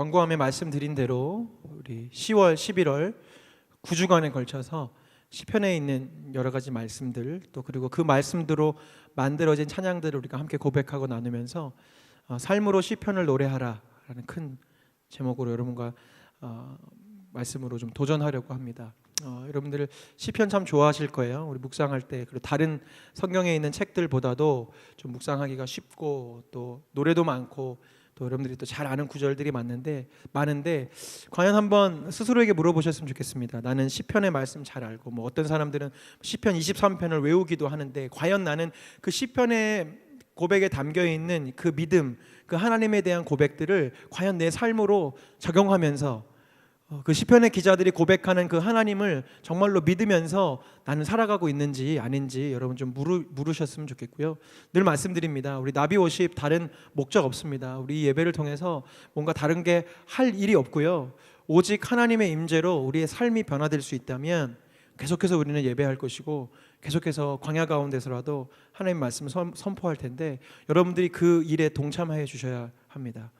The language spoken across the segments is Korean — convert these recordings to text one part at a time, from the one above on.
광고함에 말씀드린 대로 우리 10월, 11월 9주간에 걸쳐서 시편에 있는 여러 가지 말씀들, 또 그리고 그 말씀대로 만들어진 찬양들을 우리가 함께 고백하고 나누면서 삶으로 시편을 노래하라라는 큰 제목으로 여러분과 말씀으로 좀 도전하려고 합니다. 여러분들 시편 참 좋아하실 거예요. 우리 묵상할 때, 그리고 다른 성경에 있는 책들보다도 좀 묵상하기가 쉽고 또 노래도 많고 또 여러분들이 또 잘 아는 구절들이 많은데 과연 한번 스스로에게 물어보셨으면 좋겠습니다. 나는 시편의 말씀 잘 알고, 뭐 어떤 사람들은 시편 23편을 외우기도 하는데, 과연 나는 그 시편의 고백에 담겨 있는 그 믿음, 그 하나님에 대한 고백들을 과연 내 삶으로 적용하면서 그 시편의 기자들이 고백하는 그 하나님을 정말로 믿으면서 나는 살아가고 있는지 아닌지 여러분 좀 물으셨으면 좋겠고요. 늘 말씀드립니다. 우리 나비오십 다른 목적 없습니다. 우리 예배를 통해서 뭔가 다른 게 할 일이 없고요. 오직 하나님의 임재로 우리의 삶이 변화될 수 있다면 계속해서 우리는 예배할 것이고, 계속해서 광야 가운데서라도 하나님 말씀을 선포할 텐데, 여러분들이 그 일에 동참하여 주셔야 합니다.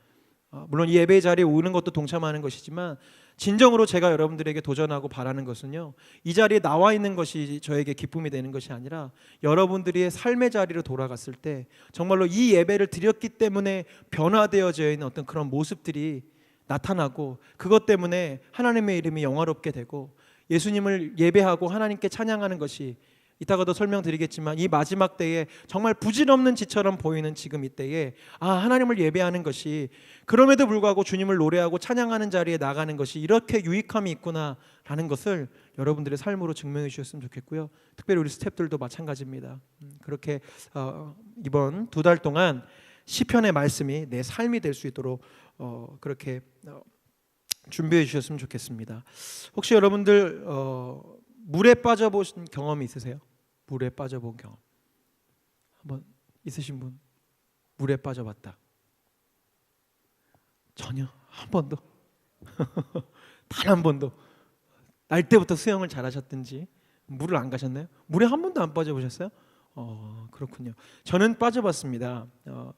물론 이 예배 자리에 오는 것도 동참하는 것이지만, 진정으로 제가 여러분들에게 도전하고 바라는 것은요, 이 자리에 나와 있는 것이 저에게 기쁨이 되는 것이 아니라 여러분들이 삶의 자리로 돌아갔을 때 정말로 이 예배를 드렸기 때문에 변화되어져 있는 어떤 그런 모습들이 나타나고, 그것 때문에 하나님의 이름이 영화롭게 되고 예수님을 예배하고 하나님께 찬양하는 것이, 이따가도 설명드리겠지만 이 마지막 때에 정말 부질없는 지처럼 보이는 지금 이 때에 하나님을 예배하는 것이, 그럼에도 불구하고 주님을 노래하고 찬양하는 자리에 나가는 것이 이렇게 유익함이 있구나라는 것을 여러분들의 삶으로 증명해 주셨으면 좋겠고요. 특별히 우리 스태프들도 마찬가지입니다. 그렇게 이번 2달 동안 시편의 말씀이 내 삶이 될 수 있도록 그렇게 준비해 주셨으면 좋겠습니다. 혹시 여러분들 물에 빠져보신 경험이 있으세요? 물에 빠져본 경험 한번 있으신 분? 물에 빠져봤다. 전혀 한 번도 단 한 번도. 날 때부터 수영을 잘하셨든지 물을 안 가셨나요? 물에 한 번도 안 빠져보셨어요? 그렇군요. 저는 빠져봤습니다.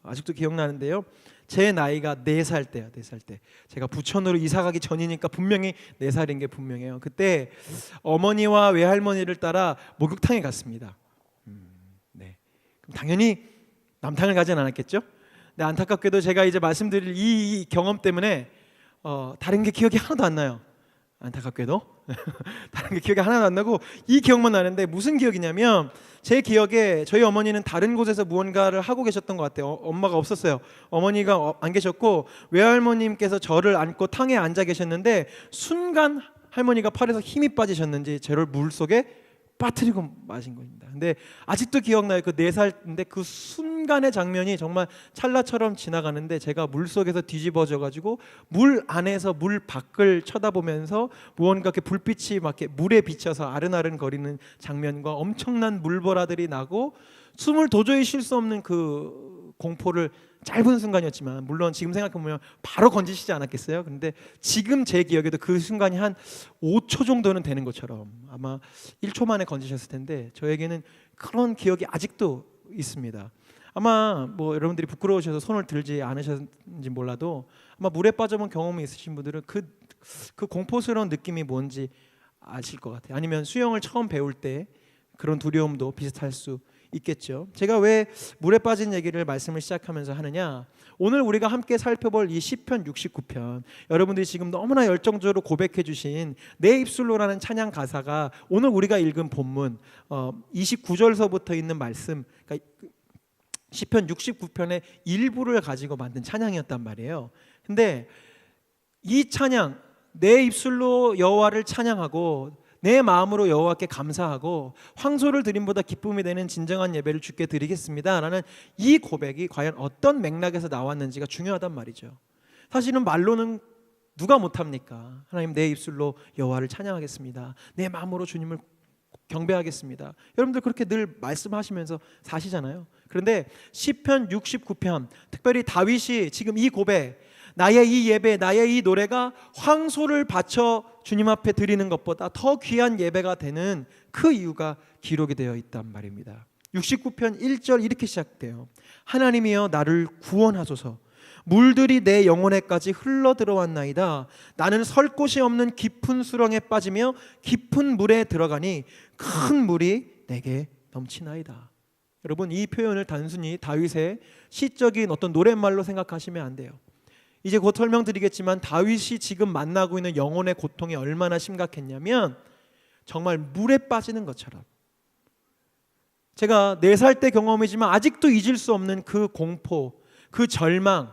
아직도 기억나는데요, 제 나이가 4살 때요. 4살 때 제가 부천으로 이사가기 전이니까 분명히 4살인 게 분명해요. 그때 어머니와 외할머니를 따라 목욕탕에 갔습니다. 네. 그럼 당연히 남탕을 가진 않았겠죠? 근데 안타깝게도 제가 이제 말씀드릴 이 경험 때문에 다른 게 기억이 하나도 안 나요. 안타깝게도 다른 게 기억이 하나도 안 나고 이 기억만 나는데, 무슨 기억이냐면, 제 기억에 저희 어머니는 다른 곳에서 무언가를 하고 계셨던 것 같아요. 엄마가 없었어요. 어머니가 안 계셨고 외할머님께서 저를 안고 탕에 앉아 계셨는데, 순간 할머니가 팔에서 힘이 빠지셨는지 저를 물속에 빠뜨리고 마신 겁니다. 근데 아직도 기억나요. 그 4살인데 그 순간의 장면이 정말 찰나처럼 지나가는데, 제가 물속에서 뒤집어져 가지고 물 안에서 물 밖을 쳐다보면서 무언가 이렇게 불빛이 막 이렇게 물에 비쳐서 아른아른 거리는 장면과 엄청난 물보라들이 나고, 숨을 도저히 쉴 수 없는 그 공포를, 짧은 순간이었지만 물론 지금 생각해보면 바로 건지시지 않았겠어요? 근데 지금 제 기억에도 그 순간이 한 5초 정도는 되는 것처럼, 아마 1초 만에 건지셨을 텐데 저에게는 그런 기억이 아직도 있습니다. 아마 뭐 여러분들이 부끄러우셔서 손을 들지 않으셨는지 몰라도, 아마 물에 빠져본 경험이 있으신 분들은 그 공포스러운 느낌이 뭔지 아실 것 같아요. 아니면 수영을 처음 배울 때 그런 두려움도 비슷할 수 있겠죠. 제가 왜 물에 빠진 얘기를 말씀을 시작하면서 하느냐, 오늘 우리가 함께 살펴볼 이 시편 69편, 여러분들이 지금 너무나 열정적으로 고백해 주신 내 입술로라는 찬양 가사가 오늘 우리가 읽은 본문 29절서부터 있는 말씀, 그러니까 시편 69편의 일부를 가지고 만든 찬양이었단 말이에요. 근데 이 찬양, 내 입술로 여호와를 찬양하고 내 마음으로 여호와께 감사하고 황소를 드림보다 기쁨이 되는 진정한 예배를 주께 드리겠습니다 라는 이 고백이 과연 어떤 맥락에서 나왔는지가 중요하단 말이죠. 사실은 말로는 누가 못합니까? 하나님, 내 입술로 여호와를 찬양하겠습니다, 내 마음으로 주님을 경배하겠습니다, 여러분들 그렇게 늘 말씀하시면서 사시잖아요. 그런데 시편 69편, 특별히 다윗이 지금 이 고백, 나의 이 예배, 나의 이 노래가 황소를 바쳐 주님 앞에 드리는 것보다 더 귀한 예배가 되는 그 이유가 기록이 되어 있단 말입니다. 69편 1절 이렇게 시작돼요. 하나님이여 나를 구원하소서, 물들이 내 영혼에까지 흘러 들어왔나이다. 나는 설 곳이 없는 깊은 수렁에 빠지며 깊은 물에 들어가니 큰 물이 내게 넘치나이다. 여러분, 이 표현을 단순히 다윗의 시적인 어떤 노랫말로 생각하시면 안 돼요. 이제 곧 설명드리겠지만 다윗이 지금 만나고 있는 영혼의 고통이 얼마나 심각했냐면 정말 물에 빠지는 것처럼, 제가 4살 때 경험이지만 아직도 잊을 수 없는 그 공포, 그 절망,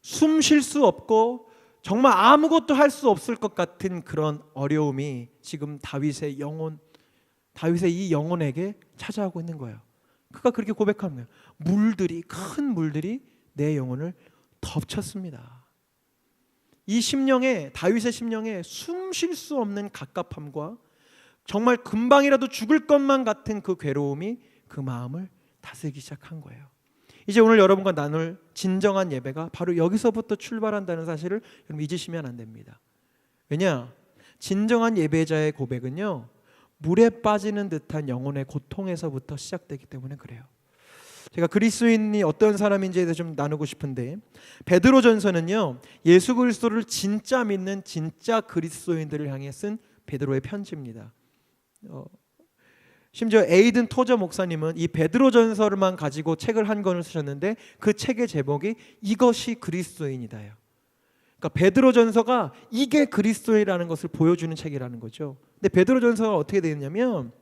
숨 쉴 수 없고 정말 아무것도 할 수 없을 것 같은 그런 어려움이 지금 다윗의 이 영혼에게 찾아오고 있는 거예요. 그가 그렇게 고백하는 거예요. 물들이, 큰 물들이 내 영혼을 덮쳤습니다. 이 심령에, 다윗의 심령에 숨 쉴 수 없는 갑갑함과 정말 금방이라도 죽을 것만 같은 그 괴로움이 그 마음을 다스리기 시작한 거예요. 이제 오늘 여러분과 나눌 진정한 예배가 바로 여기서부터 출발한다는 사실을 여러분 잊으시면 안 됩니다. 왜냐? 진정한 예배자의 고백은요, 물에 빠지는 듯한 영혼의 고통에서부터 시작되기 때문에 그래요. 제가 그리스도인이 어떤 사람인지에 대해서 좀 나누고 싶은데, 베드로전서는요, 예수 그리스도를 진짜 믿는 진짜 그리스도인들을 향해 쓴 베드로의 편지입니다. 심지어 에이든 토저 목사님은 이 베드로전서를만 가지고 책을 한 권을 쓰셨는데 그 책의 제목이 이것이 그리스도인이다요. 그러니까 베드로전서가 이게 그리스도인이라는 것을 보여주는 책이라는 거죠. 근데 베드로전서가 어떻게 되어 있냐면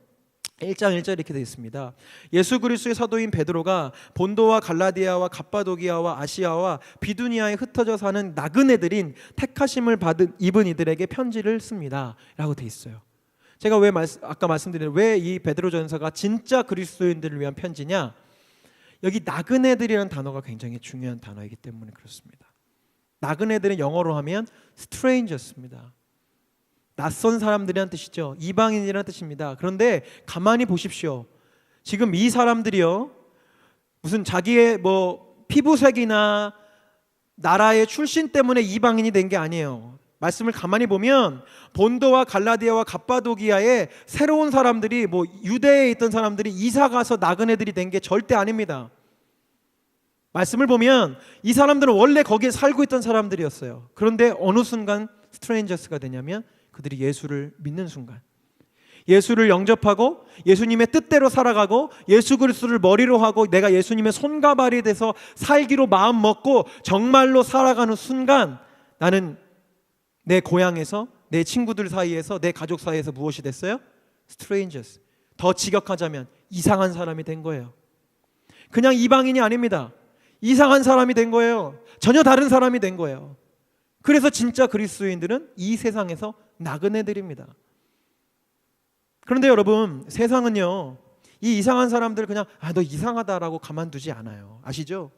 1장 1절 이렇게 되어 있습니다. 예수 그리스도의 사도인 베드로가 본도와 갈라디아와 갑바도기아와 아시아와 비두니아에 흩어져 사는 나그네들인 택하심을 입은 이들에게 편지를 씁니다 라고 되어 있어요. 제가 아까 말씀드린 왜 이 베드로전서가 진짜 그리스도인들을 위한 편지냐, 여기 나그네들이라는 단어가 굉장히 중요한 단어이기 때문에 그렇습니다. 나그네들은 영어로 하면 strangers입니다. 낯선 사람들이라는 뜻이죠. 이방인이라는 뜻입니다. 그런데 가만히 보십시오. 지금 이 사람들이요, 무슨 자기의 피부색이나 나라의 출신 때문에 이방인이 된 게 아니에요. 말씀을 가만히 보면 본도와 갈라디아와 갑바도기아에 새로운 사람들이, 유대에 있던 사람들이 이사 가서 나그네들이 된 게 절대 아닙니다. 말씀을 보면 이 사람들은 원래 거기에 살고 있던 사람들이었어요. 그런데 어느 순간 스트레인저스가 되냐면 그들이 예수를 믿는 순간, 예수를 영접하고 예수님의 뜻대로 살아가고 예수 그리스도를 머리로 하고 내가 예수님의 손과 발이 돼서 살기로 마음 먹고 정말로 살아가는 순간, 나는 내 고향에서, 내 친구들 사이에서, 내 가족 사이에서 무엇이 됐어요? strangers. 더 직역하자면 이상한 사람이 된 거예요. 그냥 이방인이 아닙니다. 이상한 사람이 된 거예요. 전혀 다른 사람이 된 거예요. 그래서 진짜 그리스도인들은 이 세상에서 나그네들입니다. 그런데 여러분, 세상은요, 이 이상한 사람들 그냥 너 이상하다라고 가만두지 않아요. 아시죠?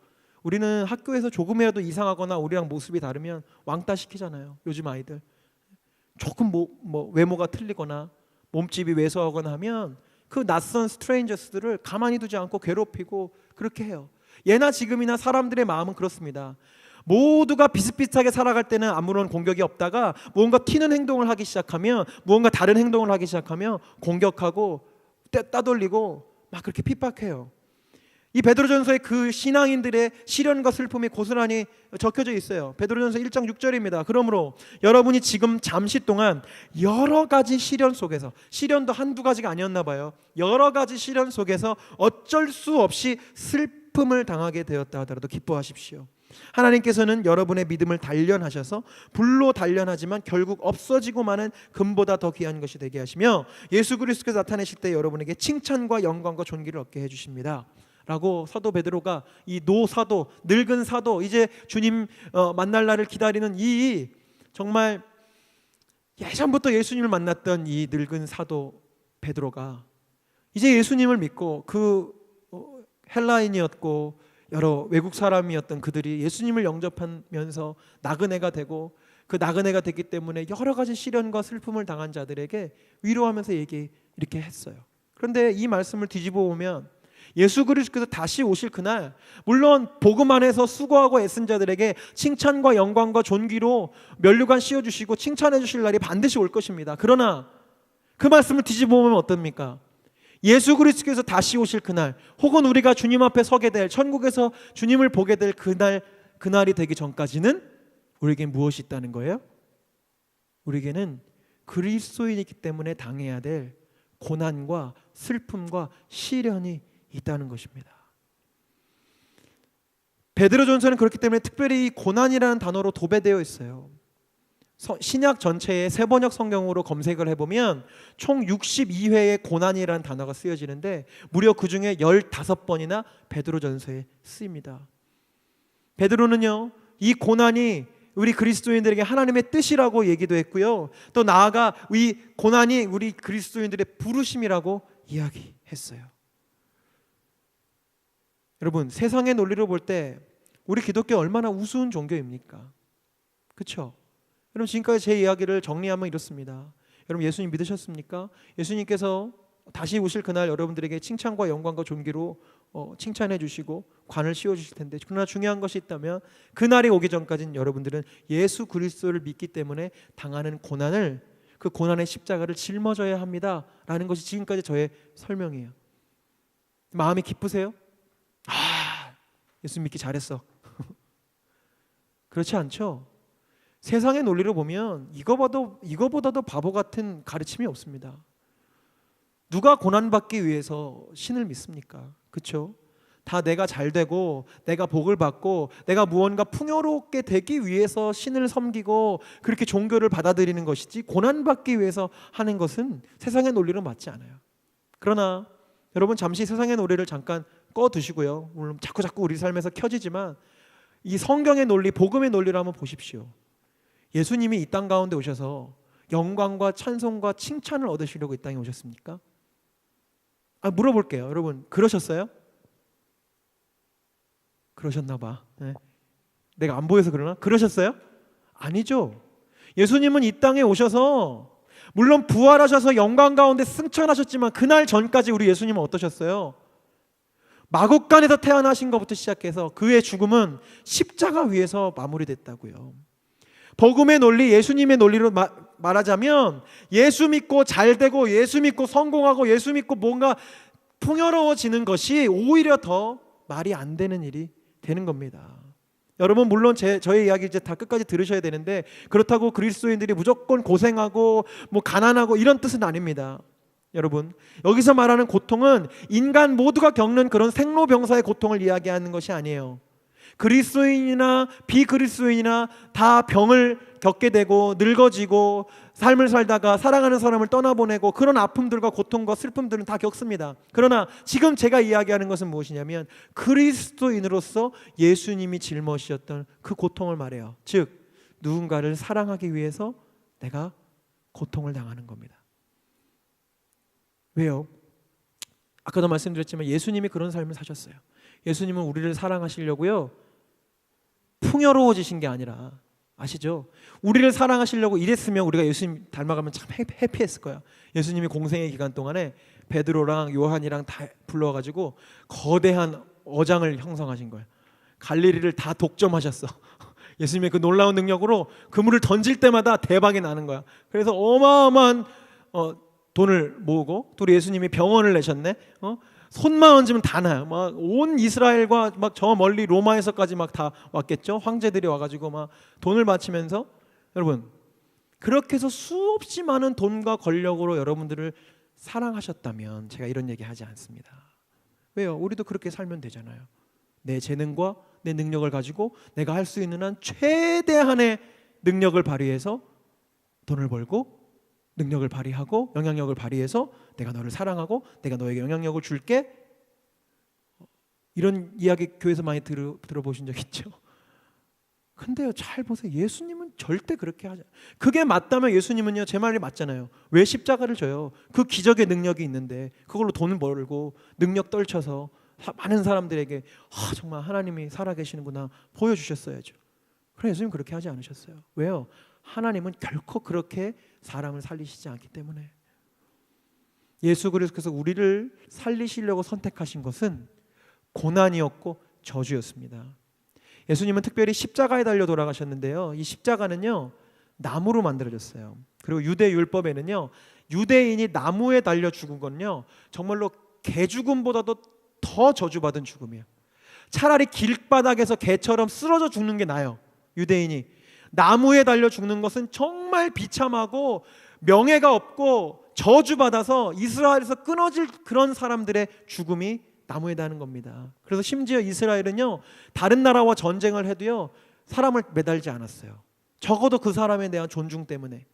우리는 학교에서 조금이라도 이상하거나 우리랑 모습이 다르면 왕따 시키잖아요. 요즘 아이들 조금 외모가 틀리거나 몸집이 왜소하거나 하면 그 낯선 스트레인저스들을 가만히 두지 않고 괴롭히고 그렇게 해요. 예나 지금이나 사람들의 마음은 그렇습니다. 모두가 비슷비슷하게 살아갈 때는 아무런 공격이 없다가 무언가 튀는 행동을 하기 시작하면, 무언가 다른 행동을 하기 시작하면 공격하고 따돌리고 막 그렇게 핍박해요. 이 베드로전서에 그 신앙인들의 시련과 슬픔이 고스란히 적혀져 있어요. 베드로전서 1장 6절입니다. 그러므로 여러분이 지금 잠시 동안 여러 가지 시련 속에서, 시련도 한두 가지가 아니었나 봐요. 여러 가지 시련 속에서 어쩔 수 없이 슬픔을 당하게 되었다 하더라도 기뻐하십시오. 하나님께서는 여러분의 믿음을 단련하셔서 불로 단련하지만 결국 없어지고 마는 금보다 더 귀한 것이 되게 하시며 예수 그리스도께서 나타내실 때 여러분에게 칭찬과 영광과 존귀를 얻게 해주십니다 라고 사도 베드로가, 이 노사도, 늙은 사도, 이제 주님 만날 날을 기다리는 이 정말 예전부터 예수님을 만났던 이 늙은 사도 베드로가 이제 예수님을 믿고, 그 헬라인이었고 여러 외국 사람이었던 그들이 예수님을 영접하면서 나그네가 되고, 그 나그네가 됐기 때문에 여러 가지 시련과 슬픔을 당한 자들에게 위로하면서 이렇게 했어요. 그런데 이 말씀을 뒤집어 보면 예수 그리스도께서 다시 오실 그날, 물론 복음 안에서 수고하고 애쓴 자들에게 칭찬과 영광과 존귀로 면류관 씌워주시고 칭찬해 주실 날이 반드시 올 것입니다. 그러나 그 말씀을 뒤집어 보면 어떻습니까? 예수 그리스도께서 다시 오실 그날, 혹은 우리가 주님 앞에 서게 될, 천국에서 주님을 보게 될 그날, 그날이 되기 전까지는 우리에게 무엇이 있다는 거예요? 우리에게는 그리스도인이기 때문에 당해야 될 고난과 슬픔과 시련이 있다는 것입니다. 베드로전서는 그렇기 때문에 특별히 고난이라는 단어로 도배되어 있어요. 신약 전체의 세번역 성경으로 검색을 해보면 총 62회의 고난이라는 단어가 쓰여지는데 무려 그 중에 15번이나 베드로전서에 쓰입니다. 베드로는요, 이 고난이 우리 그리스도인들에게 하나님의 뜻이라고 얘기도 했고요, 또 나아가 이 고난이 우리 그리스도인들의 부르심이라고 이야기했어요. 여러분, 세상의 논리로 볼 때 우리 기독교 얼마나 우스운 종교입니까? 그렇죠? 여러분, 지금까지 제 이야기를 정리하면 이렇습니다. 여러분, 예수님 믿으셨습니까? 예수님께서 다시 오실 그날 여러분들에게 칭찬과 영광과 존귀로 칭찬해 주시고 관을 씌워 주실 텐데, 그러나 중요한 것이 있다면 그날이 오기 전까지는 여러분들은 예수 그리스도를 믿기 때문에 당하는 고난을, 그 고난의 십자가를 짊어져야 합니다 라는 것이 지금까지 저의 설명이에요. 마음이 기쁘세요? 예수 믿기 잘했어. 그렇지 않죠? 세상의 논리로 보면 이거보다도 바보 같은 가르침이 없습니다. 누가 고난받기 위해서 신을 믿습니까? 그렇죠? 다 내가 잘 되고 내가 복을 받고 내가 무언가 풍요롭게 되기 위해서 신을 섬기고 그렇게 종교를 받아들이는 것이지, 고난받기 위해서 하는 것은 세상의 논리로 맞지 않아요. 그러나 여러분, 잠시 세상의 논리를 잠깐 꺼두시고요, 물론 자꾸 우리 삶에서 켜지지만 이 성경의 논리, 복음의 논리를 한번 보십시오. 예수님이 이 땅 가운데 오셔서 영광과 찬송과 칭찬을 얻으시려고 이 땅에 오셨습니까? 물어볼게요. 여러분, 그러셨어요? 그러셨나 봐. 네. 내가 안 보여서 그러나? 그러셨어요? 아니죠. 예수님은 이 땅에 오셔서 물론 부활하셔서 영광 가운데 승천하셨지만 그날 전까지 우리 예수님은 어떠셨어요? 마국간에서 태어나신 것부터 시작해서 그의 죽음은 십자가 위에서 마무리됐다고요. 복음의 논리, 예수님의 논리로 말하자면 예수 믿고 잘 되고 예수 믿고 성공하고 예수 믿고 뭔가 풍요로워지는 것이 오히려 더 말이 안 되는 일이 되는 겁니다. 여러분, 물론 저의 이야기 이제 다 끝까지 들으셔야 되는데, 그렇다고 그리스도인들이 무조건 고생하고 뭐 가난하고 이런 뜻은 아닙니다. 여러분, 여기서 말하는 고통은 인간 모두가 겪는 그런 생로병사의 고통을 이야기하는 것이 아니에요. 그리스도인이나 비그리스도인이나 다 병을 겪게 되고 늙어지고 삶을 살다가 사랑하는 사람을 떠나보내고 그런 아픔들과 고통과 슬픔들은 다 겪습니다. 그러나 지금 제가 이야기하는 것은 무엇이냐면 그리스도인으로서 예수님이 짊어지셨던 그 고통을 말해요. 즉, 누군가를 사랑하기 위해서 내가 고통을 당하는 겁니다. 왜요? 아까도 말씀드렸지만 예수님이 그런 삶을 사셨어요. 예수님은 우리를 사랑하시려고요, 풍요로워지신 게 아니라, 아시죠? 우리를 사랑하시려고 이랬으면 우리가 예수님 닮아가면 참 해피했을 거야. 예수님이 공생의 기간 동안에 베드로랑 요한이랑 다 불러가지고 거대한 어장을 형성하신 거야. 갈릴리를 다 독점하셨어. 예수님의 그 놀라운 능력으로 그물을 던질 때마다 대박이 나는 거야. 그래서 어마어마한 돈을 모으고, 또 예수님이 병원을 내셨네. 손만 얹으면 다 나요. 막 온 이스라엘과 막 저 멀리 로마에서까지 막 다 왔겠죠. 황제들이 와가지고 막 돈을 바치면서, 여러분, 그렇게 해서 수없이 많은 돈과 권력으로 여러분들을 사랑하셨다면 제가 이런 얘기 하지 않습니다. 왜요? 우리도 그렇게 살면 되잖아요. 내 재능과 내 능력을 가지고 내가 할 수 있는 한 최대한의 능력을 발휘해서 돈을 벌고 능력을 발휘하고 영향력을 발휘해서 내가 너를 사랑하고 내가 너에게 영향력을 줄게. 이런 이야기 교회에서 많이 들어보신 적 있죠? 근데요, 잘 보세요. 예수님은 절대 그렇게 하지 않아요. 그게 맞다면 예수님은요, 제 말이 맞잖아요. 왜 십자가를 져요? 그 기적의 능력이 있는데 그걸로 돈을 벌고 능력 떨쳐서 많은 사람들에게 정말 하나님이 살아계시는구나 보여주셨어야죠. 그래서 예수님 그렇게 하지 않으셨어요. 왜요? 하나님은 결코 그렇게 사람을 살리시지 않기 때문에. 예수 그리스도께서 우리를 살리시려고 선택하신 것은 고난이었고 저주였습니다. 예수님은 특별히 십자가에 달려 돌아가셨는데요, 이 십자가는요 나무로 만들어졌어요. 그리고 유대 율법에는요 유대인이 나무에 달려 죽은 건요 정말로 개 죽음보다도 더 저주받은 죽음이에요. 차라리 길바닥에서 개처럼 쓰러져 죽는 게 나아요. 유대인이 나무에 달려 죽는 것은 정말 비참하고 명예가 없고 저주받아서 이스라엘에서 끊어질 그런 사람들의 죽음이 나무에 다는 겁니다. 그래서 심지어 이스라엘은요, 다른 나라와 전쟁을 해도요 사람을 매달지 않았어요. 적어도 그 사람에 대한 존중 때문에.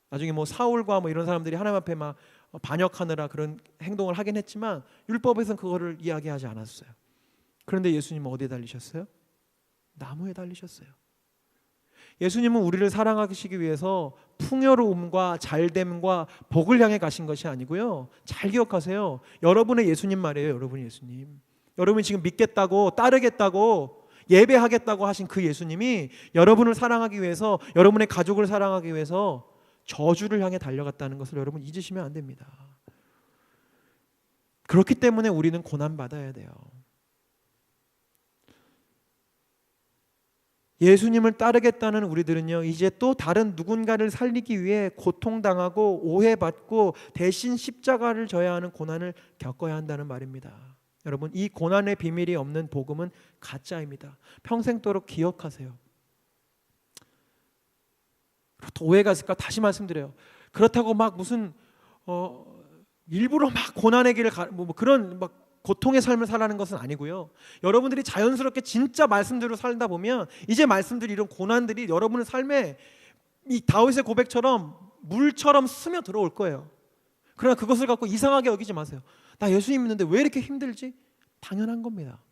나중에 뭐 사울과 뭐 이런 사람들이 하나님 앞에 막 반역하느라 그런 행동을 하긴 했지만 율법에서는 그거를 이야기하지 않았어요. 그런데 예수님은 어디에 달리셨어요? 나무에 달리셨어요. 예수님은 우리를 사랑하시기 위해서 풍요로움과 잘됨과 복을 향해 가신 것이 아니고요. 잘 기억하세요. 여러분의 예수님 말이에요. 여러분의 예수님. 여러분이 지금 믿겠다고 따르겠다고 예배하겠다고 하신 그 예수님이 여러분을 사랑하기 위해서, 여러분의 가족을 사랑하기 위해서 저주를 향해 달려갔다는 것을 여러분 잊으시면 안 됩니다. 그렇기 때문에 우리는 고난받아야 돼요. 예수님을 따르겠다는 우리들은요, 이제 또 다른 누군가를 살리기 위해 고통당하고 오해받고 대신 십자가를 져야 하는 고난을 겪어야 한다는 말입니다. 여러분, 이 고난의 비밀이 없는 복음은 가짜입니다. 평생도록 기억하세요. 또 오해가 있을까? 다시 말씀드려요. 그렇다고 막 무슨 일부러 막 고난의 길을 그런 막 고통의 삶을 살라는 것은 아니고요. 여러분들이 자연스럽게 진짜 말씀대로 살다 보면 이제 말씀들이, 이런 고난들이 여러분의 삶에 이 다윗의 고백처럼 물처럼 스며들어올 거예요. 그러나 그것을 갖고 이상하게 여기지 마세요. 나 예수님 믿는데 왜 이렇게 힘들지? 당연한 겁니다.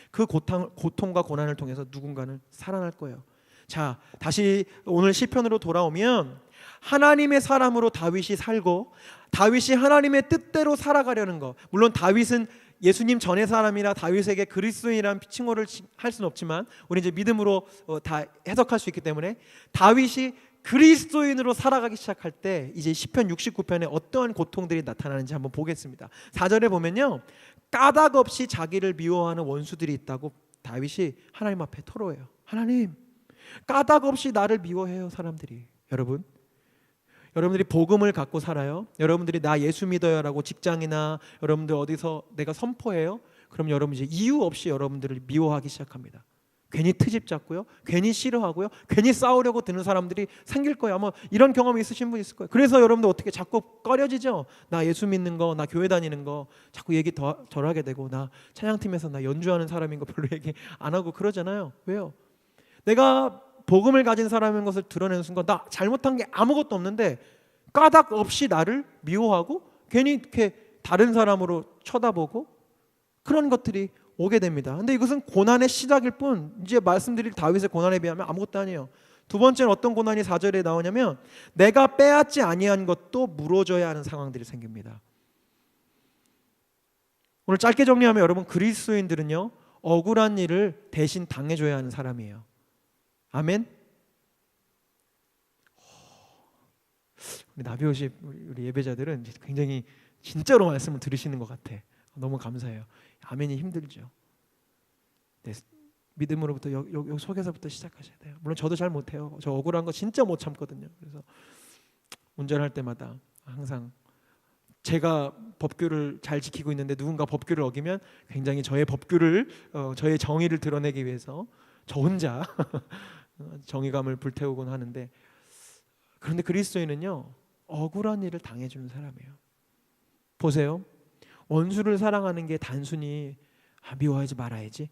그 고통과 고난을 통해서 누군가는 살아날 거예요. 자, 다시 오늘 시편으로 돌아오면 하나님의 사람으로 다윗이 살고 다윗이 하나님의 뜻대로 살아가려는 것, 물론 다윗은 예수님 전의 사람이라 다윗에게 그리스도인이라는 칭호를 할 수는 없지만 우리 이제 믿음으로 다 해석할 수 있기 때문에 다윗이 그리스도인으로 살아가기 시작할 때 이제 시편 69편에 어떠한 고통들이 나타나는지 한번 보겠습니다. 4절에 보면요, 까닭 없이 자기를 미워하는 원수들이 있다고 다윗이 하나님 앞에 토로해요. 하나님, 까닭 없이 나를 미워해요 사람들이. 여러분들이 복음을 갖고 살아요. 여러분들이 나 예수 믿어요라고 직장이나 여러분들 어디서 내가 선포해요. 그럼 여러분 이제 이유 없이 여러분들을 미워하기 시작합니다. 괜히 트집 잡고요, 괜히 싫어하고요, 괜히 싸우려고 드는 사람들이 생길 거예요. 아마 이런 경험이 있으신 분 있을 거예요. 그래서 여러분들 어떻게 자꾸 꺼려지죠? 나 예수 믿는 거, 나 교회 다니는 거 자꾸 얘기 덜 하게 되고, 나 찬양팀에서 나 연주하는 사람인 거 별로 얘기 안 하고 그러잖아요. 왜요? 내가 복음을 가진 사람인 것을 드러내는 순간 나 잘못한 게 아무것도 없는데 까닭 없이 나를 미워하고 괜히 이렇게 다른 사람으로 쳐다보고 그런 것들이 오게 됩니다. 근데 이것은 고난의 시작일 뿐, 이제 말씀드릴 다윗의 고난에 비하면 아무것도 아니에요. 두 번째는 어떤 고난이 4절에 나오냐면 내가 빼앗지 아니한 것도 물어줘야 하는 상황들이 생깁니다. 오늘 짧게 정리하면 여러분, 그리스도인들은요 억울한 일을 대신 당해줘야 하는 사람이에요. 아멘. 우리 나비오십 우리 예배자들은 굉장히 진짜로 말씀을 들으시는 것 같아. 너무 감사해요. 아멘이 힘들죠. 네, 믿음으로부터 요 속에서부터 시작하셔야 돼요. 물론 저도 잘 못해요. 저 억울한 거 진짜 못 참거든요. 그래서 운전할 때마다 항상 제가 법규를 잘 지키고 있는데 누군가 법규를 어기면 굉장히 저의 법규를 저의 정의를 드러내기 위해서 저 혼자 정의감을 불태우곤 하는데, 그런데 그리스도인은요 억울한 일을 당해주는 사람이에요. 보세요. 원수를 사랑하는 게 단순히 미워하지 말아야지,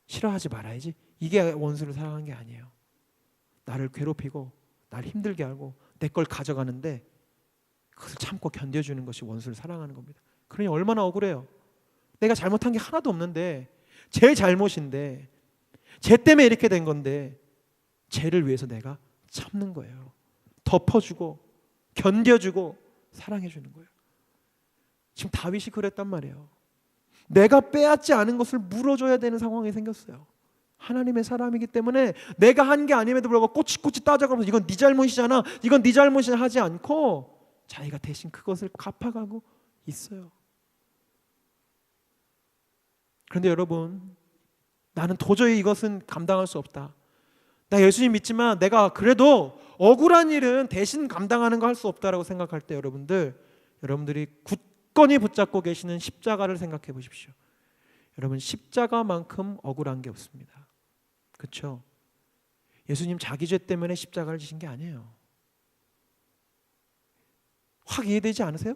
싫어하지 말아야지, 이게 원수를 사랑하는 게 아니에요. 나를 괴롭히고 나를 힘들게 하고 내 걸 가져가는데 그것을 참고 견뎌주는 것이 원수를 사랑하는 겁니다. 그러니 얼마나 억울해요. 내가 잘못한 게 하나도 없는데, 제 잘못인데, 쟤 때문에 이렇게 된 건데 쟤를 위해서 내가 참는 거예요. 덮어주고 견뎌주고 사랑해주는 거예요. 지금 다윗이 그랬단 말이에요. 내가 빼앗지 않은 것을 물어줘야 되는 상황이 생겼어요. 하나님의 사람이기 때문에 내가 한 게 아님에도 불구하고 꼬치꼬치 따져가면서 이건 네 잘못이잖아, 이건 네 잘못이잖아 하지 않고 자기가 대신 그것을 갚아가고 있어요. 그런데 여러분, 나는 도저히 이것은 감당할 수 없다, 나 예수님 믿지만 내가 그래도 억울한 일은 대신 감당하는 거 할 수 없다라고 생각할 때 여러분들이 굳건히 붙잡고 계시는 십자가를 생각해 보십시오. 여러분, 십자가만큼 억울한 게 없습니다. 그렇죠? 예수님 자기 죄 때문에 십자가를 지신 게 아니에요. 확 이해되지 않으세요?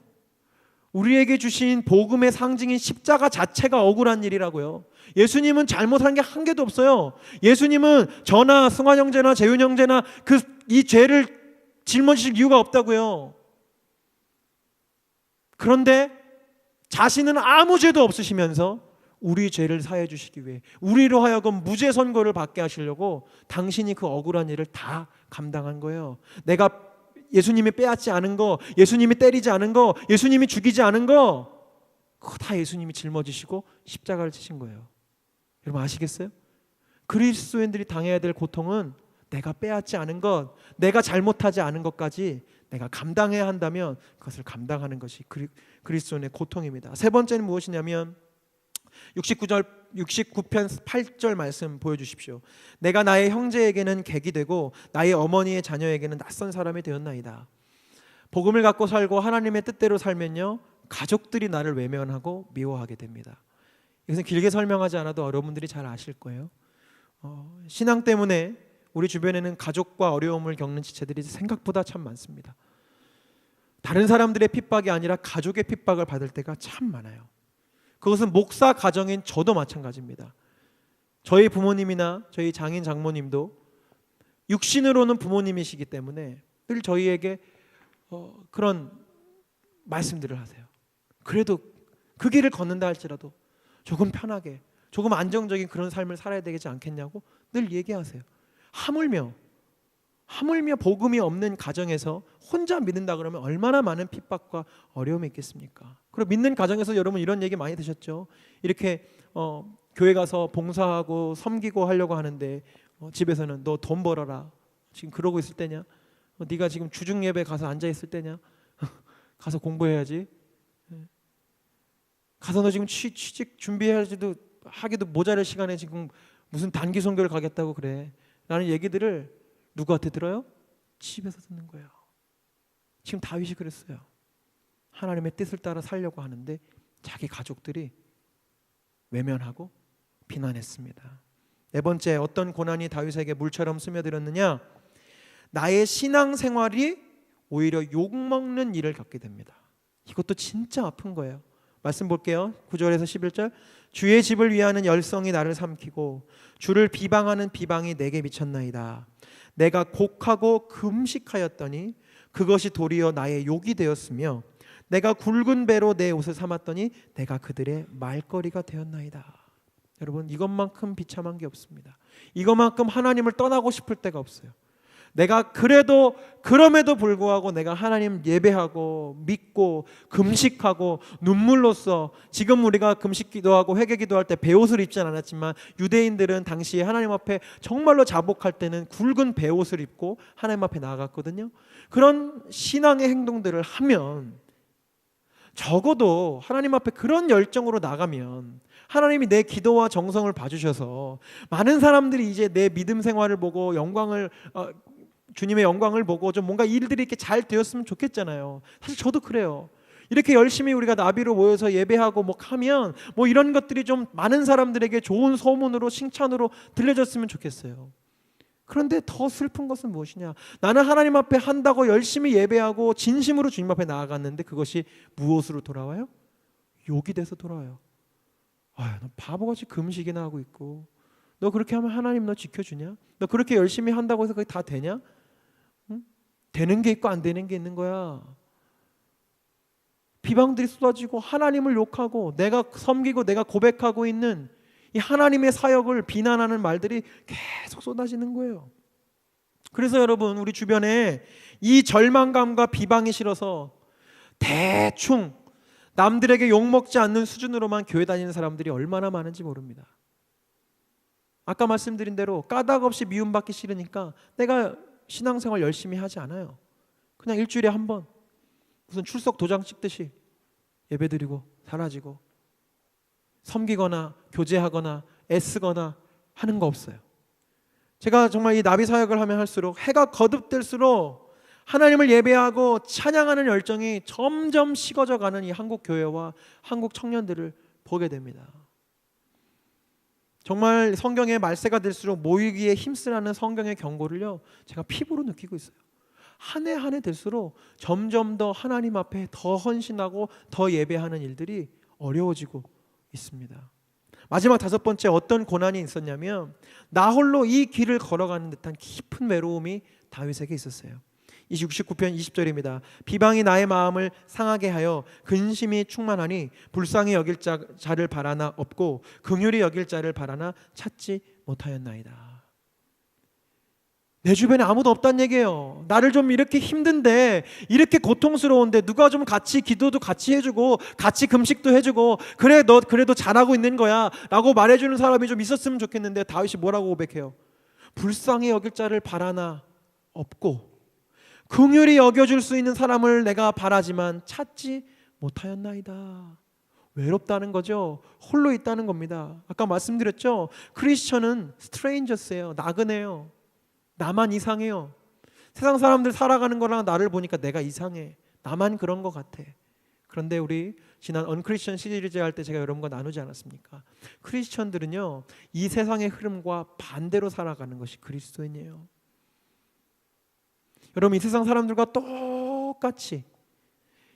우리에게 주신 복음의 상징인 십자가 자체가 억울한 일이라고요. 예수님은 잘못한 게 한 개도 없어요. 예수님은 저나 승환 형제나 재윤 형제나 이 죄를 짊어지실 이유가 없다고요. 그런데 자신은 아무 죄도 없으시면서 우리 죄를 사해 주시기 위해 우리로 하여금 무죄 선고를 받게 하시려고 당신이 그 억울한 일을 다 감당한 거예요. 내가 예수님이 빼앗지 않은 거, 예수님이 때리지 않은 거, 예수님이 죽이지 않은 거, 그거 다 예수님이 짊어지시고 십자가를 지신 거예요. 여러분 아시겠어요? 그리스도인들이 당해야 될 고통은 내가 빼앗지 않은 것, 내가 잘못하지 않은 것까지 내가 감당해야 한다면 그것을 감당하는 것이 그리스도인의 고통입니다. 세 번째는 무엇이냐면 69편 8절 말씀 보여주십시오. 내가 나의 형제에게는 객이 되고 나의 어머니의 자녀에게는 낯선 사람이 되었나이다. 복음을 갖고 살고 하나님의 뜻대로 살면요, 가족들이 나를 외면하고 미워하게 됩니다. 이것은 길게 설명하지 않아도 여러분들이 잘 아실 거예요. 신앙 때문에 우리 주변에는 가족과 어려움을 겪는 지체들이 생각보다 참 많습니다. 다른 사람들의 핍박이 아니라 가족의 핍박을 받을 때가 참 많아요. 그것은 목사 가정인 저도 마찬가지입니다. 저희 부모님이나 저희 장인 장모님도 육신으로는 부모님이시기 때문에 늘 저희에게 그런 말씀들을 하세요. 그래도 그 길을 걷는다 할지라도 조금 편하게, 조금 안정적인 그런 삶을 살아야 되지 않겠냐고 늘 얘기하세요. 하물며 복음이 없는 가정에서 혼자 믿는다 그러면 얼마나 많은 핍박과 어려움이 있겠습니까? 그리고 믿는 가정에서 여러분 이런 얘기 많이 드셨죠? 이렇게 교회 가서 봉사하고 섬기고 하려고 하는데 집에서는 너 돈 벌어라, 지금 그러고 있을 때냐? 네가 지금 주중 예배 가서 앉아 있을 때냐? 가서 공부해야지. 가서 너 지금 취직 준비해야지도 하기도 모자랄 시간에 지금 무슨 단기 선교를 가겠다고 그래 라는 얘기들을 누구한테 들어요? 집에서 듣는 거예요. 지금 다윗이 그랬어요. 하나님의 뜻을 따라 살려고 하는데 자기 가족들이 외면하고 비난했습니다. 네 번째, 어떤 고난이 다윗에게 물처럼 스며들었느냐? 나의 신앙생활이 오히려 욕먹는 일을 겪게 됩니다. 이것도 진짜 아픈 거예요. 말씀 볼게요. 9절에서 11절. 주의 집을 위하는 열성이 나를 삼키고 주를 비방하는 비방이 내게 미쳤나이다. 내가 곡하고 금식하였더니 그것이 도리어 나의 욕이 되었으며 내가 굵은 배로 내 옷을 삼았더니 내가 그들의 말거리가 되었나이다. 여러분, 이것만큼 비참한 게 없습니다. 이것만큼 하나님을 떠나고 싶을 때가 없어요. 내가 그럼에도 불구하고 내가 하나님 예배하고 믿고 금식하고 눈물로써, 지금 우리가 금식 기도하고 회개 기도할 때 베옷을 입진 않았지만 유대인들은 당시에 하나님 앞에 정말로 자복할 때는 굵은 베옷을 입고 하나님 앞에 나아갔거든요. 그런 신앙의 행동들을 하면 적어도 하나님 앞에 그런 열정으로 나가면 하나님이 내 기도와 정성을 봐주셔서 많은 사람들이 이제 내 믿음 생활을 보고 주님의 영광을 보고 좀 뭔가 일들이 이렇게 잘 되었으면 좋겠잖아요. 사실 저도 그래요. 이렇게 열심히 우리가 나비로 모여서 예배하고 하면 이런 것들이 좀 많은 사람들에게 좋은 소문으로, 칭찬으로 들려졌으면 좋겠어요. 그런데 더 슬픈 것은 무엇이냐? 나는 하나님 앞에 한다고 열심히 예배하고 진심으로 주님 앞에 나아갔는데 그것이 무엇으로 돌아와요? 욕이 돼서 돌아와요. 너 바보같이 금식이나 하고 있고, 너 그렇게 하면 하나님 너 지켜주냐? 너 그렇게 열심히 한다고 해서 그게 다 되냐? 응? 되는 게 있고 안 되는 게 있는 거야. 비방들이 쏟아지고 하나님을 욕하고 내가 섬기고 내가 고백하고 있는 이 하나님의 사역을 비난하는 말들이 계속 쏟아지는 거예요. 그래서 여러분, 우리 주변에 이 절망감과 비방이 싫어서 대충 남들에게 욕먹지 않는 수준으로만 교회 다니는 사람들이 얼마나 많은지 모릅니다. 아까 말씀드린 대로 까닭 없이 미움받기 싫으니까 내가 신앙생활 열심히 하지 않아요. 그냥 일주일에 한 번 무슨 출석 도장 찍듯이 예배드리고 사라지고, 섬기거나 교제하거나 애쓰거나 하는 거 없어요. 제가 정말 이 나비 사역을 하면 할수록 해가 거듭될수록 하나님을 예배하고 찬양하는 열정이 점점 식어져 가는 이 한국 교회와 한국 청년들을 보게 됩니다. 정말 성경의 말세가 될수록 모이기에 힘쓰라는 성경의 경고를요, 제가 피부로 느끼고 있어요. 한 해 한 해 될수록 점점 더 하나님 앞에 더 헌신하고 더 예배하는 일들이 어려워지고 있습니다. 마지막 다섯 번째, 어떤 고난이 있었냐면 나 홀로 이 길을 걸어가는 듯한 깊은 외로움이 다윗에게 있었어요. 69편 20절입니다. 비방이 나의 마음을 상하게 하여 근심이 충만하니 불쌍히 여길 자를 바라나 없고 긍휼히 여길 자를 바라나 찾지 못하였나이다. 내 주변에 아무도 없다는 얘기예요. 나를 좀 이렇게 힘든데, 이렇게 고통스러운데 누가 좀 같이 기도도 같이 해주고 같이 금식도 해주고, 그래 너 그래도 잘하고 있는 거야 라고 말해주는 사람이 좀 있었으면 좋겠는데, 다윗이 뭐라고 고백해요? 불쌍히 여길 자를 바라나 없고 긍휼히 여겨줄 수 있는 사람을 내가 바라지만 찾지 못하였나이다. 외롭다는 거죠. 홀로 있다는 겁니다. 아까 말씀드렸죠, 크리스천은 스트레인저스예요. 나그네요. 나만 이상해요. 세상 사람들 살아가는 거랑 나를 보니까 내가 이상해. 나만 그런 것 같아. 그런데 우리 지난 언크리스천 시리즈 할 때 제가 여러분과 나누지 않았습니까? 크리스천들은요, 이 세상의 흐름과 반대로 살아가는 것이 그리스도인이에요. 여러분, 이 세상 사람들과 똑같이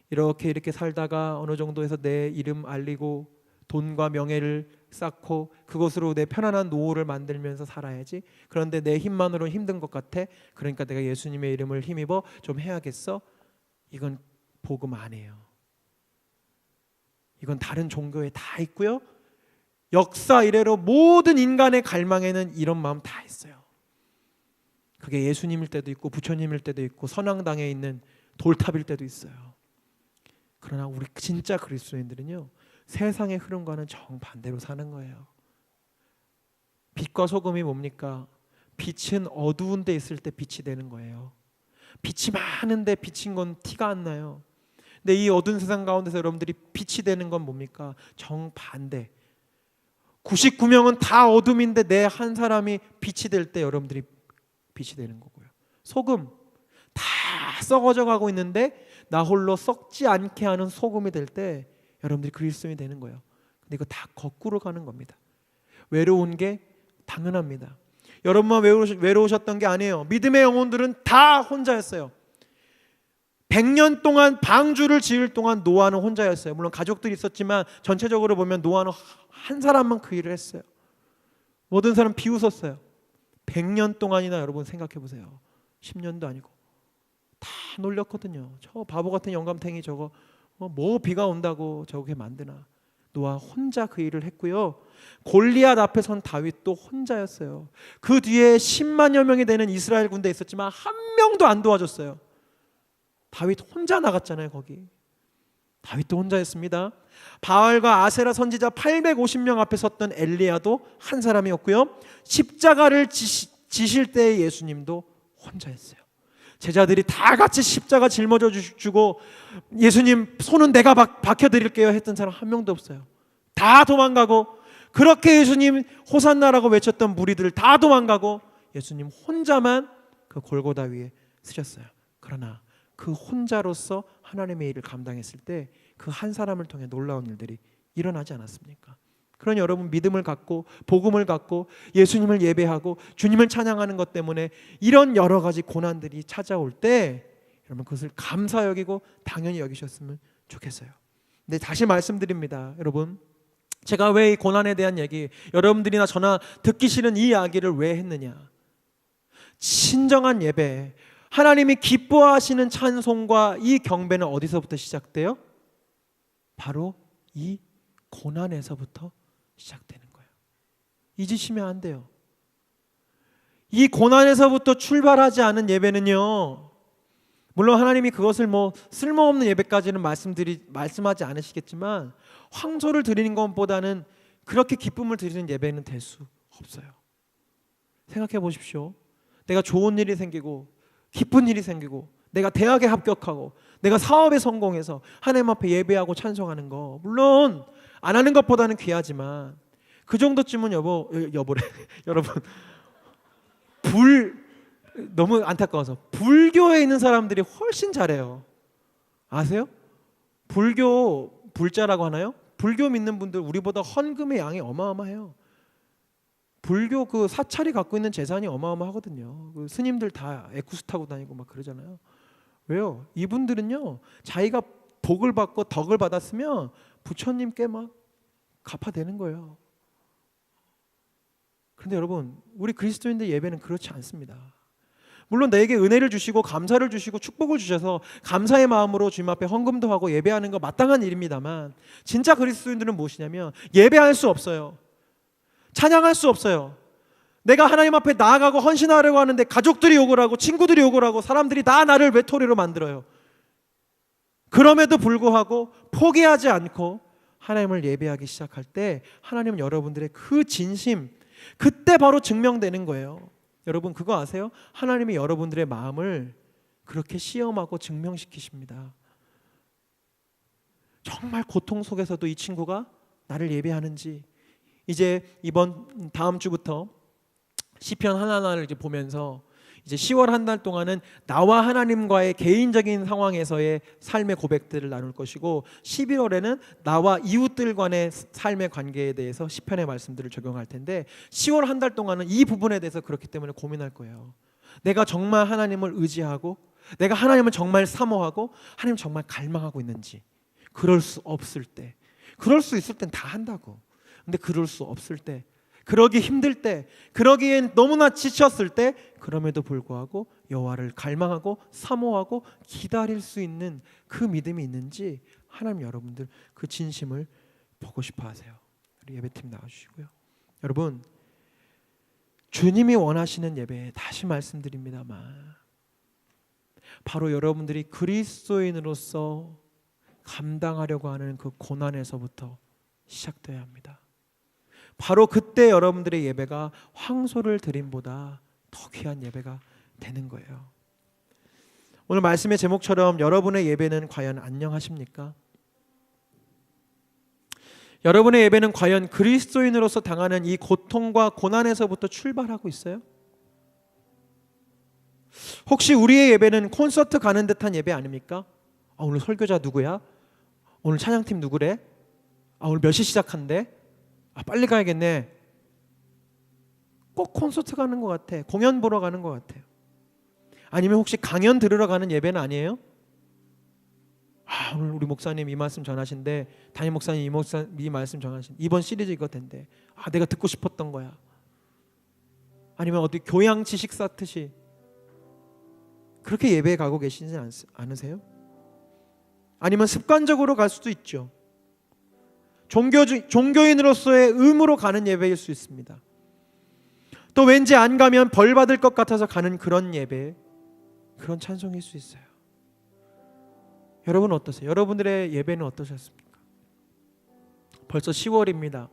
이렇게 살다가 어느 정도에서 내 이름 알리고 돈과 명예를 쌓고 그것으로 내 편안한 노후를 만들면서 살아야지. 그런데 내 힘만으로는 힘든 것 같아. 그러니까 내가 예수님의 이름을 힘입어 좀 해야겠어. 이건 복음 아니에요. 이건 다른 종교에 다 있고요, 역사 이래로 모든 인간의 갈망에는 이런 마음 다 있어요. 그게 예수님일 때도 있고 부처님일 때도 있고 선앙당에 있는 돌탑일 때도 있어요. 그러나 우리 진짜 그리스도인들은요, 세상의 흐름과는 정반대로 사는 거예요. 빛과 소금이 뭡니까? 빛은 어두운 데 있을 때 빛이 되는 거예요. 빛이 많은데 비친 건 티가 안 나요. 근데 이 어두운 세상 가운데서 여러분들이 빛이 되는 건 뭡니까? 정반대. 99명은 다 어둠인데 내 한 사람이 빛이 될 때 여러분들이 빛이 되는 거고요. 소금 다 썩어져 가고 있는데 나 홀로 썩지 않게 하는 소금이 될 때 여러분들이 그리스도인이 되는 거예요. 근데 이거 다 거꾸로 가는 겁니다. 외로운 게 당연합니다. 여러분만 외로우셨던 게 아니에요. 믿음의 영혼들은 다 혼자였어요. 100년 동안 방주를 지을 동안 노아는 혼자였어요. 물론 가족들이 있었지만 전체적으로 보면 노아는 한 사람만 그 일을 했어요. 모든 사람 비웃었어요. 100년 동안이나 여러분 생각해 보세요. 10년도 아니고 다 놀렸거든요. 저 바보 같은 영감탱이 저거 뭐 비가 온다고 저렇게 만드나. 노아 혼자 그 일을 했고요. 골리앗 앞에 선 다윗도 혼자였어요. 그 뒤에 10만여 명이 되는 이스라엘 군대 있었지만 한 명도 안 도와줬어요. 다윗 혼자 나갔잖아요. 거기 다윗도 혼자였습니다. 바알과 아세라 선지자 850명 앞에 섰던 엘리야도 한 사람이었고요. 십자가를 지실 때의 예수님도 혼자였어요. 제자들이 다 같이 십자가 짊어져 주고 예수님 손은 내가 박혀드릴게요 했던 사람 한 명도 없어요. 다 도망가고, 그렇게 예수님 호산나라고 외쳤던 무리들 다 도망가고 예수님 혼자만 그 골고다 위에 쓰셨어요. 그러나 그 혼자로서 하나님의 일을 감당했을 때 그 한 사람을 통해 놀라운 일들이 일어나지 않았습니까? 그러니 여러분, 믿음을 갖고 복음을 갖고 예수님을 예배하고 주님을 찬양하는 것 때문에 이런 여러 가지 고난들이 찾아올 때 여러분 그것을 감사 여기고 당연히 여기셨으면 좋겠어요. 근데 다시 말씀드립니다. 여러분, 제가 왜 이 고난에 대한 얘기, 여러분들이나 저나 듣기 싫은 이 이야기를 왜 했느냐? 진정한 예배, 하나님이 기뻐하시는 찬송과 이 경배는 어디서부터 시작돼요? 바로 이 고난에서부터 시작되는 거예요. 잊으시면 안 돼요. 이 고난에서부터 출발하지 않은 예배는요, 물론 하나님이 그것을 뭐 쓸모없는 예배까지는 말씀하지 않으시겠지만 황소를 드리는 것보다는 그렇게 기쁨을 드리는 예배는 될 수 없어요. 생각해 보십시오. 내가 좋은 일이 생기고 기쁜 일이 생기고 내가 대학에 합격하고 내가 사업에 성공해서 하나님 앞에 예배하고 찬송하는 거, 물론 안 하는 것보다는 귀하지만 그 정도쯤은 여러분 너무 안타까워서 불교에 있는 사람들이 훨씬 잘해요. 아세요? 불자라고 하나요? 불교 믿는 분들 우리보다 헌금의 양이 어마어마해요. 불교 그 사찰이 갖고 있는 재산이 어마어마하거든요. 그 스님들 다 에쿠스 타고 다니고 막 그러잖아요. 왜요? 이분들은요, 자기가 복을 받고 덕을 받았으면 부처님께 막 갚아대는 거예요. 그런데 여러분, 우리 그리스도인들 예배는 그렇지 않습니다. 물론 내게 은혜를 주시고 감사를 주시고 축복을 주셔서 감사의 마음으로 주님 앞에 헌금도 하고 예배하는 거 마땅한 일입니다만, 진짜 그리스도인들은 무엇이냐면 예배할 수 없어요. 찬양할 수 없어요. 내가 하나님 앞에 나아가고 헌신하려고 하는데 가족들이 욕을 하고 친구들이 욕을 하고 사람들이 다 나를 외톨이로 만들어요. 그럼에도 불구하고 포기하지 않고 하나님을 예배하기 시작할 때 하나님은 여러분들의 그 진심, 그때 바로 증명되는 거예요. 여러분 그거 아세요? 하나님이 여러분들의 마음을 그렇게 시험하고 증명시키십니다. 정말 고통 속에서도 이 친구가 나를 예배하는지, 이제 다음 주부터 시편 하나하나를 이제 보면서 이제 10월 한 달 동안은 나와 하나님과의 개인적인 상황에서의 삶의 고백들을 나눌 것이고, 11월에는 나와 이웃들 간의 삶의 관계에 대해서 시편의 말씀들을 적용할 텐데, 10월 한 달 동안은 이 부분에 대해서 그렇기 때문에 고민할 거예요. 내가 정말 하나님을 의지하고 내가 하나님을 정말 사모하고 하나님 정말 갈망하고 있는지. 그럴 수 없을 때, 그럴 수 있을 땐 다 한다고. 근데 그럴 수 없을 때, 그러기 힘들 때, 그러기엔 너무나 지쳤을 때, 그럼에도 불구하고 여호와를 갈망하고 사모하고 기다릴 수 있는 그 믿음이 있는지 하나님 여러분들 그 진심을 보고 싶어 하세요. 우리 예배팀 나와주시고요. 여러분, 주님이 원하시는 예배, 다시 말씀드립니다만 바로 여러분들이 그리스도인으로서 감당하려고 하는 그 고난에서부터 시작돼야 합니다. 바로 그때 여러분들의 예배가 황소를 드림보다 더 귀한 예배가 되는 거예요. 오늘 말씀의 제목처럼 여러분의 예배는 과연 안녕하십니까? 여러분의 예배는 과연 그리스도인으로서 당하는 이 고통과 고난에서부터 출발하고 있어요? 혹시 우리의 예배는 콘서트 가는 듯한 예배 아닙니까? 오늘 설교자 누구야? 오늘 찬양팀 누구래? 오늘 몇 시 시작한대? 빨리 가야겠네. 꼭 콘서트 가는 것 같아. 공연 보러 가는 것 같아요. 아니면 혹시 강연 들으러 가는 예배는 아니에요? 오늘 우리 목사님 이 말씀 전하신데, 담임 목사님 이 말씀 전하신 이번 시리즈 이거 된대. 내가 듣고 싶었던 거야. 아니면 어디 교양지 식사 뜻이 그렇게 예배에 가고 계시지 않으세요? 아니면 습관적으로 갈 수도 있죠. 종교인으로서의 의무로 가는 예배일 수 있습니다. 또 왠지 안 가면 벌 받을 것 같아서 가는 그런 예배, 그런 찬송일 수 있어요. 여러분 어떠세요? 여러분들의 예배는 어떠셨습니까? 벌써 10월입니다.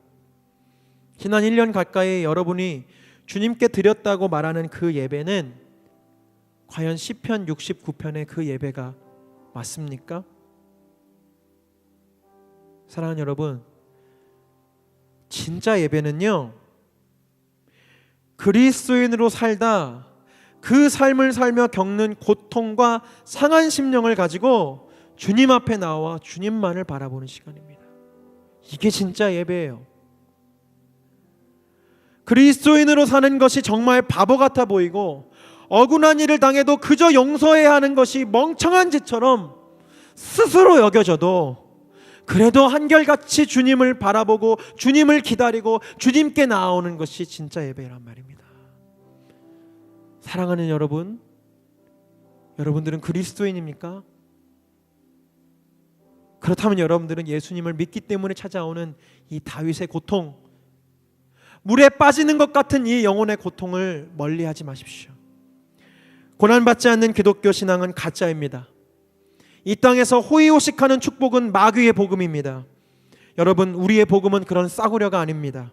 지난 1년 가까이 여러분이 주님께 드렸다고 말하는 그 예배는 과연 시편 69편의 그 예배가 맞습니까? 사랑하는 여러분, 진짜 예배는요, 그리스도인으로 살다 그 삶을 살며 겪는 고통과 상한 심령을 가지고 주님 앞에 나와 주님만을 바라보는 시간입니다. 이게 진짜 예배예요. 그리스도인으로 사는 것이 정말 바보 같아 보이고 억울한 일을 당해도 그저 용서해야 하는 것이 멍청한 짓처럼 스스로 여겨져도, 그래도 한결같이 주님을 바라보고 주님을 기다리고 주님께 나아오는 것이 진짜 예배란 말입니다. 사랑하는 여러분, 여러분들은 그리스도인입니까? 그렇다면 여러분들은 예수님을 믿기 때문에 찾아오는 이 다윗의 고통, 물에 빠지는 것 같은 이 영혼의 고통을 멀리하지 마십시오. 고난받지 않는 기독교 신앙은 가짜입니다. 이 땅에서 호의호식하는 축복은 마귀의 복음입니다. 여러분, 우리의 복음은 그런 싸구려가 아닙니다.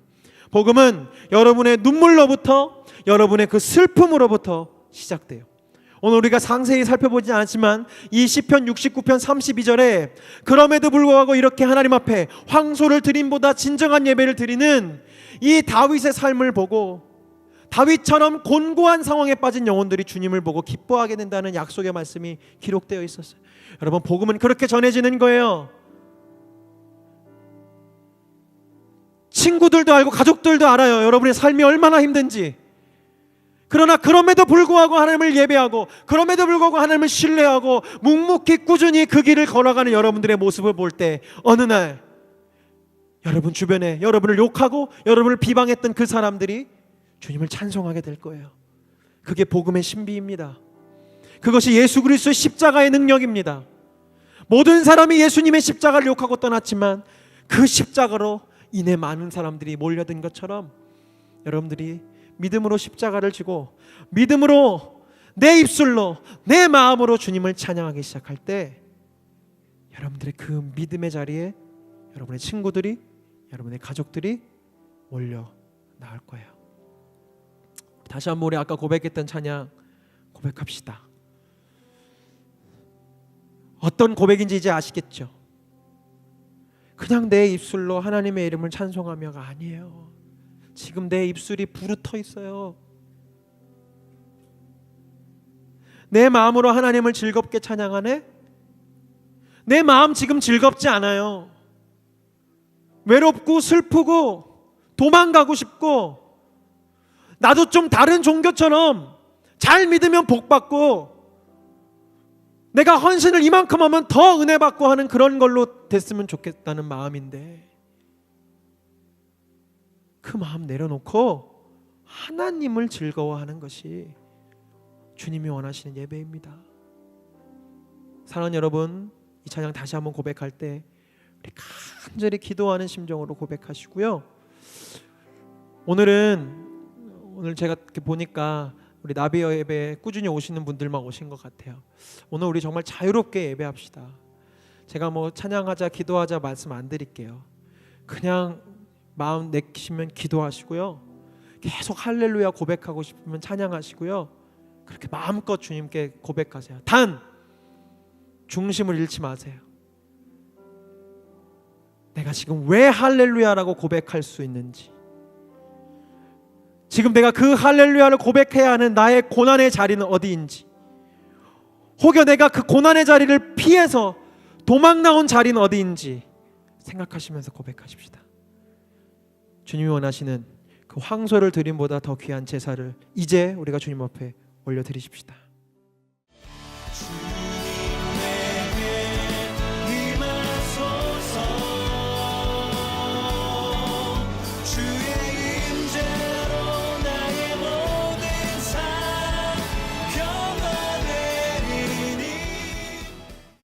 복음은 여러분의 눈물로부터, 여러분의 그 슬픔으로부터 시작돼요. 오늘 우리가 상세히 살펴보지 않았지만 이 시편 69편 32절에 그럼에도 불구하고 이렇게 하나님 앞에 황소를 드림보다 진정한 예배를 드리는 이 다윗의 삶을 보고, 다윗처럼 곤고한 상황에 빠진 영혼들이 주님을 보고 기뻐하게 된다는 약속의 말씀이 기록되어 있었어요. 여러분, 복음은 그렇게 전해지는 거예요. 친구들도 알고 가족들도 알아요. 여러분의 삶이 얼마나 힘든지. 그러나 그럼에도 불구하고 하나님을 예배하고, 그럼에도 불구하고 하나님을 신뢰하고 묵묵히 꾸준히 그 길을 걸어가는 여러분들의 모습을 볼 때 어느 날 여러분 주변에 여러분을 욕하고 여러분을 비방했던 그 사람들이 주님을 찬송하게 될 거예요. 그게 복음의 신비입니다. 그것이 예수 그리스도의 십자가의 능력입니다. 모든 사람이 예수님의 십자가를 욕하고 떠났지만 그 십자가로 인해 많은 사람들이 몰려든 것처럼 여러분들이 믿음으로 십자가를 지고 믿음으로 내 입술로 내 마음으로 주님을 찬양하기 시작할 때 여러분들의 그 믿음의 자리에 여러분의 친구들이, 여러분의 가족들이 몰려 나올 거예요. 다시 한번 우리 아까 고백했던 찬양 고백합시다. 어떤 고백인지 이제 아시겠죠? 그냥 내 입술로 하나님의 이름을 찬송하며가 아니에요. 지금 내 입술이 부르터 있어요. 내 마음으로 하나님을 즐겁게 찬양하네? 내 마음 지금 즐겁지 않아요. 외롭고 슬프고 도망가고 싶고, 나도 좀 다른 종교처럼 잘 믿으면 복받고 내가 헌신을 이만큼 하면 더 은혜 받고 하는 그런 걸로 됐으면 좋겠다는 마음인데, 그 마음 내려놓고 하나님을 즐거워하는 것이 주님이 원하시는 예배입니다. 사랑하는 여러분, 이 찬양 다시 한번 고백할 때 우리 간절히 기도하는 심정으로 고백하시고요. 오늘 제가 이렇게 보니까 우리 나비어 예배 꾸준히 오시는 분들만 오신 것 같아요. 오늘 우리 정말 자유롭게 예배합시다. 제가 뭐 찬양하자 기도하자 말씀 안 드릴게요. 그냥 마음 내키시면 기도하시고요. 계속 할렐루야 고백하고 싶으면 찬양하시고요. 그렇게 마음껏 주님께 고백하세요. 단 중심을 잃지 마세요. 내가 지금 왜 할렐루야라고 고백할 수 있는지, 지금 내가 그 할렐루야를 고백해야 하는 나의 고난의 자리는 어디인지, 혹여 내가 그 고난의 자리를 피해서 도망 나온 자리는 어디인지 생각하시면서 고백하십시다. 주님이 원하시는 그 황소를 드림보다 더 귀한 제사를 이제 우리가 주님 앞에 올려드리십시다.